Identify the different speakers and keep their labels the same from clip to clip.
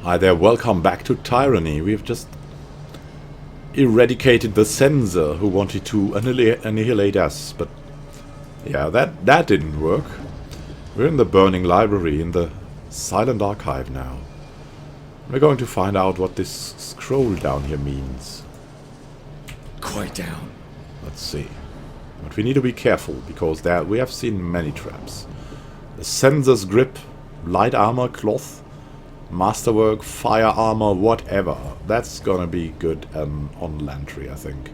Speaker 1: Hi there, welcome back to Tyranny. We've just eradicated the censor who wanted to annihilate us, but yeah, that didn't work. We're in the burning library, in the silent archive now. We're going to find out what this scroll down here means.
Speaker 2: Quiet down.
Speaker 1: Let's see. But we need to be careful, because there we have seen many traps. The censor's grip, light armor, cloth, masterwork, fire armor, whatever. That's gonna be good on Lantry, I think.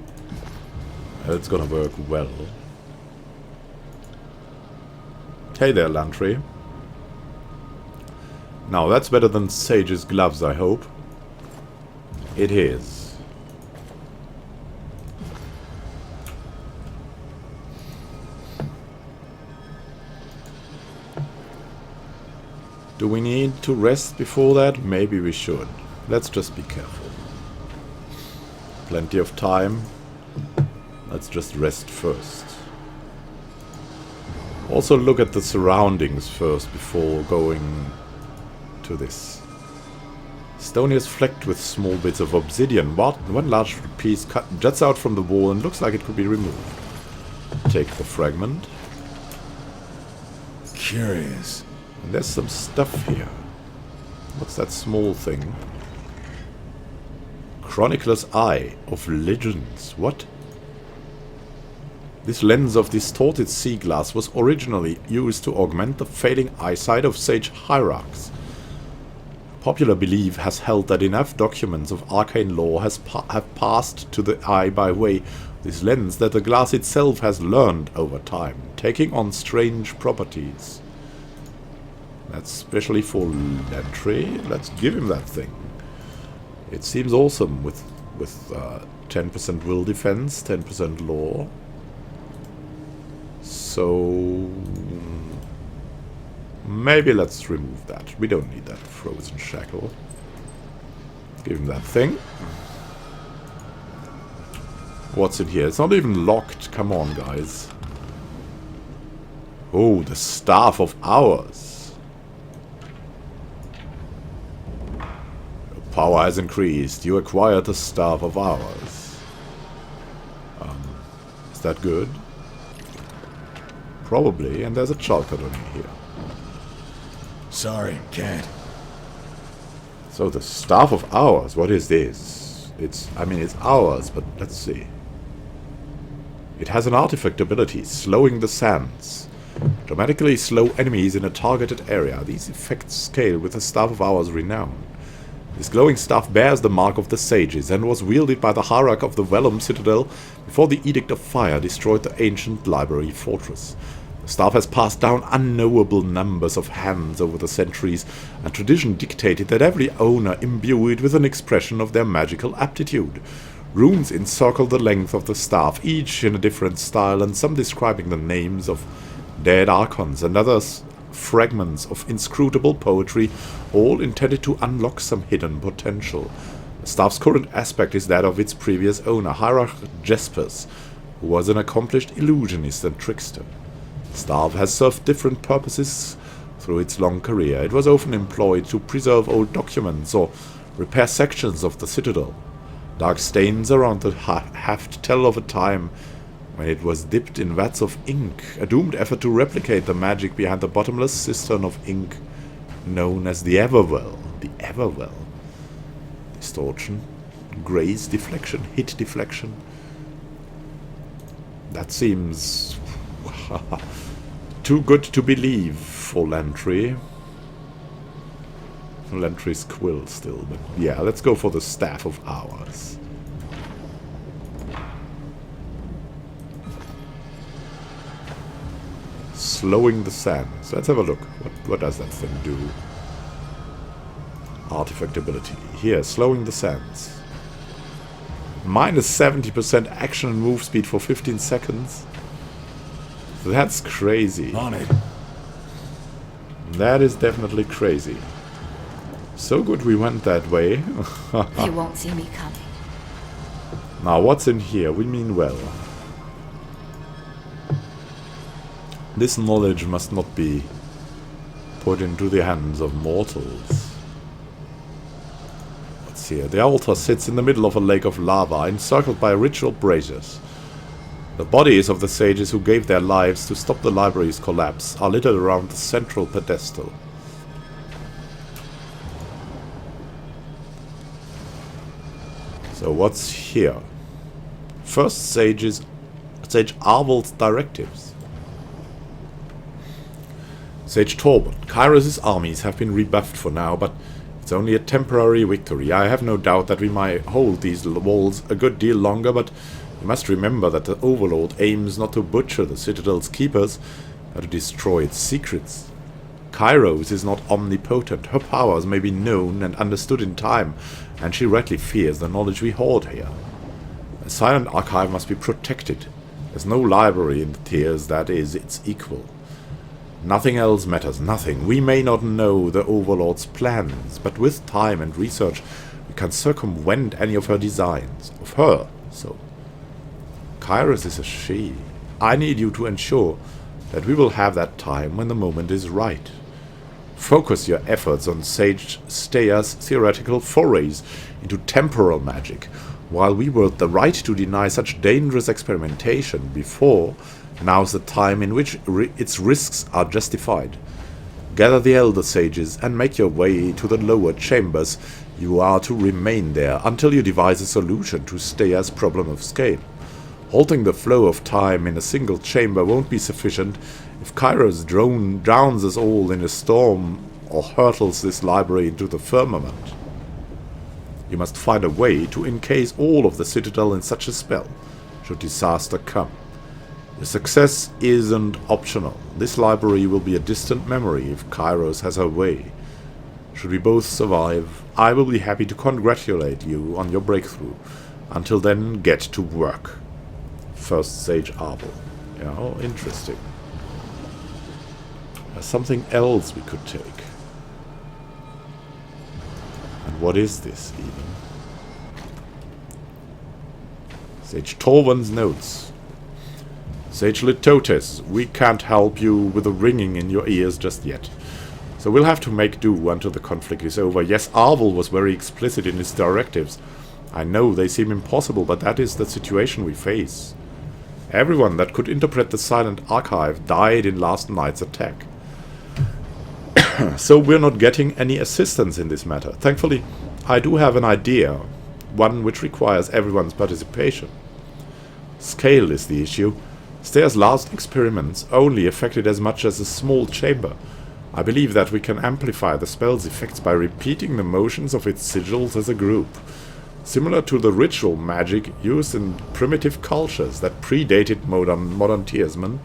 Speaker 1: It's gonna work well. Hey there, Lantry. Now, that's better than Sage's gloves, I hope. It is. Do we need to rest before that? Maybe we should. Let's just be careful. Plenty of time. Let's just rest first. Also look at the surroundings first before going to this. Stone is flecked with small bits of obsidian. One large piece juts out from the wall and looks like it could be removed. Take the fragment.
Speaker 2: Curious.
Speaker 1: And there's some stuff here. What's that small thing? Chronicler's Eye of Legends. What? This lens of distorted sea glass was originally used to augment the failing eyesight of sage hierarchs. Popular belief has held that enough documents of arcane lore have passed to the eye by way of this lens that the glass itself has learned over time, taking on strange properties. That's specially for Lantry. Let's give him that thing. It seems awesome with 10% will defense, 10% lore. So maybe let's remove that. We don't need that frozen shackle. Give him that thing. What's in here? It's not even locked. Come on, guys. Oh, the Staff of Hours. Power has increased. You acquired the Staff of Hours. Is that good? Probably, and there's a Chalcadony here.
Speaker 2: Sorry, can't.
Speaker 1: So the Staff of Hours, what is this? I mean, it's ours, but let's see. It has an artifact ability, slowing the sands. Dramatically slow enemies in a targeted area. These effects scale with the Staff of Hours' renown. This glowing staff bears the mark of the sages and was wielded by the hierarch of the Vellum Citadel before the Edict of Fire destroyed the ancient library fortress. The staff has passed down unknowable numbers of hands over the centuries, and tradition dictated that every owner imbue it with an expression of their magical aptitude. Runes encircle the length of the staff, each in a different style, and some describing the names of dead archons and others fragments of inscrutable poetry, all intended to unlock some hidden potential. The staff's current aspect is that of its previous owner, Hierarch Jespers, who was an accomplished illusionist and trickster. The staff has served different purposes through its long career. It was often employed to preserve old documents or repair sections of the citadel. Dark stains around the haft tell of a time when it was dipped in vats of ink, a doomed effort to replicate the magic behind the bottomless cistern of ink known as the Everwell. The Everwell. Distortion, graze deflection, hit deflection. That seems too good to believe for Lantry. Lantry's quill still, but yeah, let's go for the Staff of Hours. Slowing the sands. Let's have a look. What does that thing do? Artifact ability. Here, slowing the sands. Minus 70% action and move speed for 15 seconds. That's crazy.
Speaker 2: On it.
Speaker 1: That is definitely crazy. So good we went that way.
Speaker 3: They won't see me coming.
Speaker 1: Now, what's in here? We mean well. This knowledge must not be put into the hands of mortals. is here. The altar sits in the middle of a lake of lava, encircled by ritual braziers. The bodies of the sages who gave their lives to stop the library's collapse are littered around the central pedestal. So what's here? First Sage Arvel's directives. Sage Torben, Kyros' armies have been rebuffed for now, but it's only a temporary victory. I have no doubt that we might hold these walls a good deal longer, but you must remember that the Overlord aims not to butcher the Citadel's keepers, but to destroy its secrets. Kyros is not omnipotent. Her powers may be known and understood in time, and she rightly fears the knowledge we hoard here. A silent archive must be protected. There's no library in the tiers that is its equal. Nothing else matters, nothing. We may not know the Overlord's plans, but with time and research we can circumvent any of her designs. Of her, so. Kyros is a she. I need you to ensure that we will have that time when the moment is right. Focus your efforts on Sage Stea's theoretical forays into temporal magic, while we wield the right to deny such dangerous experimentation before. Now's the time in which its risks are justified. Gather the Elder Sages and make your way to the lower chambers. You are to remain there until you devise a solution to Stea's problem of scale. Halting the flow of time in a single chamber won't be sufficient if Kyros drowns us all in a storm or hurtles this library into the firmament. You must find a way to encase all of the Citadel in such a spell, should disaster come. Your success isn't optional. This library will be a distant memory if Kyros has her way. Should we both survive, I will be happy to congratulate you on your breakthrough. Until then, get to work. First Sage Arvel. Yeah, oh, interesting. There's something else we could take. And what is this, even? Sage Torben's notes. Sage Litotes, we can't help you with the ringing in your ears just yet. So we'll have to make do until the conflict is over. Yes, Arvel was very explicit in his directives. I know they seem impossible, but that is the situation we face. Everyone that could interpret the Silent Archive died in last night's attack. So we're not getting any assistance in this matter. Thankfully, I do have an idea, one which requires everyone's participation. Scale is the issue. Stea's last experiments only affected as much as a small chamber. I believe that we can amplify the spell's effects by repeating the motions of its sigils as a group. Similar to the ritual magic used in primitive cultures that predated modern tiersmen,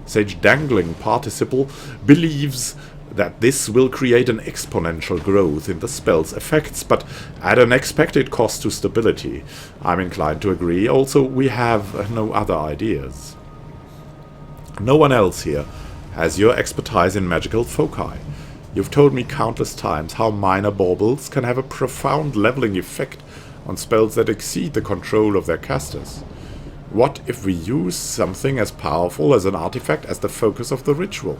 Speaker 1: Sage Dangling Participle believes that this will create an exponential growth in the spell's effects, but at an expected cost to stability. I'm inclined to agree. Also, we have no other ideas. No one else here has your expertise in magical foci. You've told me countless times how minor baubles can have a profound leveling effect on spells that exceed the control of their casters. What if we use something as powerful as an artifact as the focus of the ritual?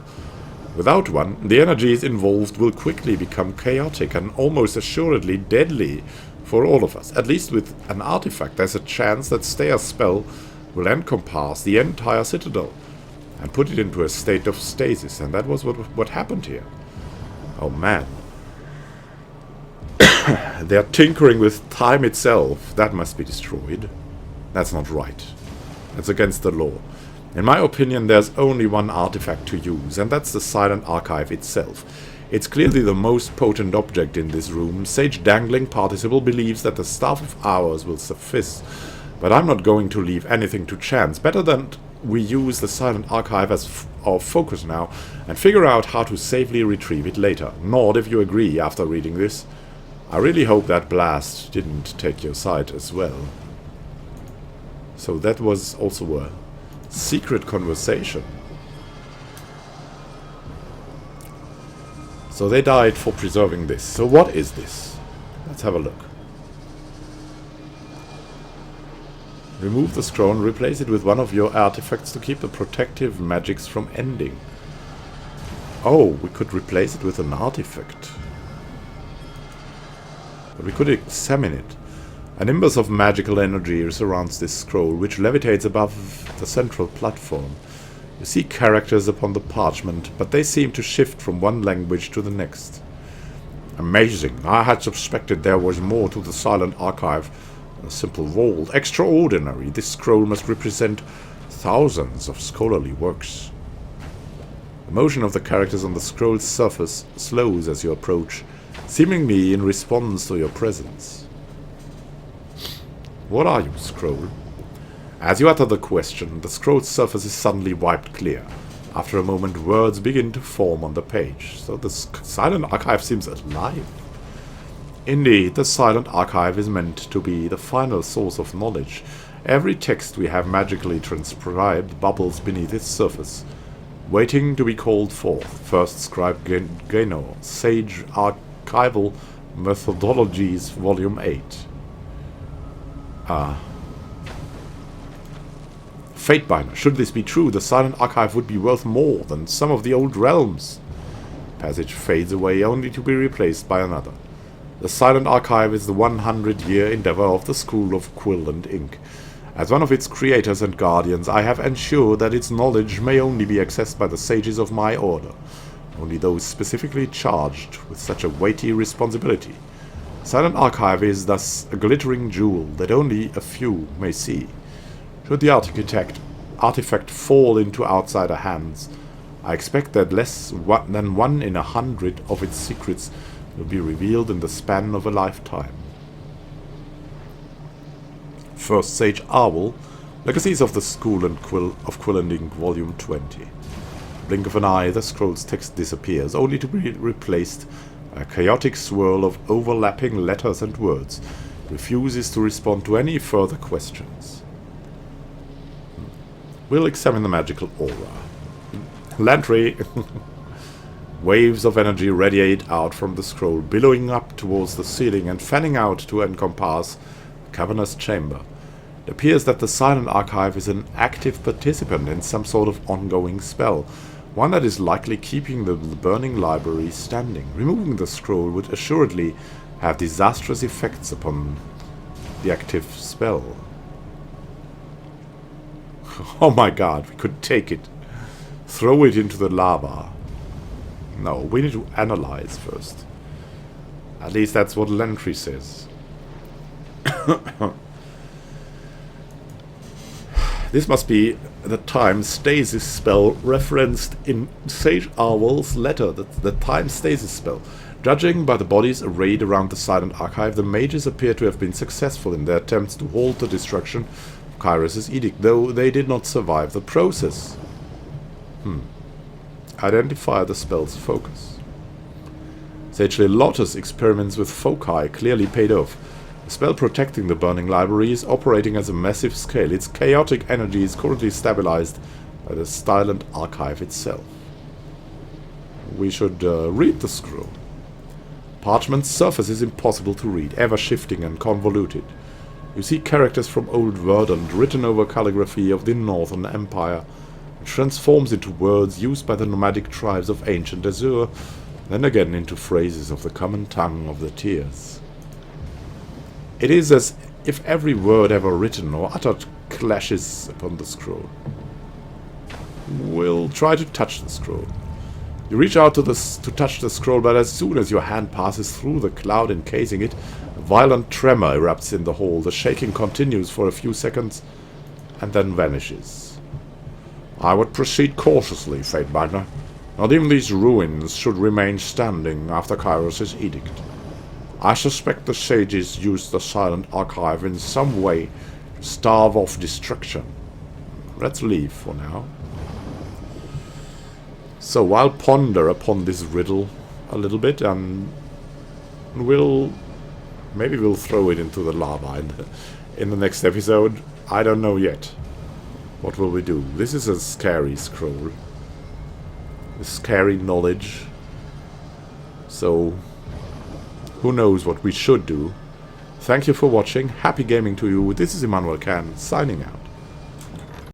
Speaker 1: Without one, the energies involved will quickly become chaotic and almost assuredly deadly for all of us. At least with an artifact, there's a chance that Stea's spell will encompass the entire Citadel and put it into a state of stasis, and that was what happened here. Oh man. They're tinkering with time itself. That must be destroyed. That's not right. That's against the law. In my opinion, there's only one artifact to use, and that's the Silent Archive itself. It's clearly the most potent object in this room. Sage Dangling Participle believes that the Staff of Hours will suffice, but I'm not going to leave anything to chance. Better than we use the Silent Archive as our focus now, and figure out how to safely retrieve it later. Nod if you agree after reading this. I really hope that blast didn't take your side as well. So that was also a secret conversation. So they died for preserving this. So what is this? Let's have a look. Remove the scroll and replace it with one of your artifacts to keep the protective magics from ending. Oh, we could replace it with an artifact. but we could examine it. A nimbus of magical energy surrounds this scroll, which levitates above the central platform. You see characters upon the parchment, but they seem to shift from one language to the next. Amazing. I had suspected there was more to the silent archive than a simple vault. Extraordinary. This scroll must represent thousands of scholarly works. The motion of the characters on the scroll's surface slows as you approach, seemingly in response to your presence. What are you, scroll? As you utter the question, the scroll's surface is suddenly wiped clear. After a moment, words begin to form on the page, so the silent archive seems alive. Indeed, the silent archive is meant to be the final source of knowledge. Every text we have magically transcribed bubbles beneath its surface, waiting to be called forth. First scribe Geno, Sage Archival Methodologies, Volume 8. Fatebinder. Should this be true, the silent archive would be worth more than some of the old realms. Passage fades away, only to be replaced by another. The silent archive is the 100-year endeavor of the School of Quill and Ink. As one of its creators and guardians, I have ensured that its knowledge may only be accessed by the sages of my order, only those specifically charged with such a weighty responsibility. Silent archive is thus a glittering jewel that only a few may see. Should the artifact fall into outsider hands, I expect that less than 1 in 100 of its secrets will be revealed in the span of a lifetime. First Sage Owl, Legacies of the School and Quill and Ink, Volume 20. Blink of an eye, the scroll's text disappears, only to be replaced by a chaotic swirl of overlapping letters and words. It refuses to respond to any further questions. We'll examine the magical aura. Lantry. Waves of energy radiate out from the scroll, billowing up towards the ceiling and fanning out to encompass the cavernous chamber. It appears that the silent archive is an active participant in some sort of ongoing spell, one that is likely keeping the burning library standing. Removing the scroll would assuredly have disastrous effects upon the active spell. Oh my god, we could take it. Throw it into the lava. No, we need to analyze first. At least that's what Lantry says. This must be the time stasis spell referenced in Sage Owl's letter. The time stasis spell. Judging by the bodies arrayed around the silent archive, the mages appear to have been successful in their attempts to halt the destruction of Kyros' edict, though they did not survive the process. Identify the spell's focus. Sage Lilotta's experiments with foci clearly paid off. The spell protecting the burning library is operating at a massive scale. Its chaotic energy is currently stabilized by the silent archive itself. We should read the scroll. Parchment's surface is impossible to read, ever shifting and convoluted. You see characters from Old Verdant written over calligraphy of the Northern Empire, which transforms into words used by the nomadic tribes of ancient Azure, then again into phrases of the common tongue of the Tears. It is as if every word ever written or uttered clashes upon the scroll. We'll try to touch the scroll. You reach out to touch the scroll, but as soon as your hand passes through the cloud encasing it, a violent tremor erupts in the hall. The shaking continues for a few seconds and then vanishes. I would proceed cautiously, Fatebinder. Not even these ruins should remain standing after Kyros' edict. I suspect the sages used the silent archive in some way to starve off destruction. Let's leave for now. So I'll ponder upon this riddle a little bit, and maybe we'll throw it into the lava in the next episode. I don't know yet. What will we do? This is a scary scroll. A scary knowledge. So who knows what we should do. Thank you for watching. Happy gaming to you. This is Immanuel signing out.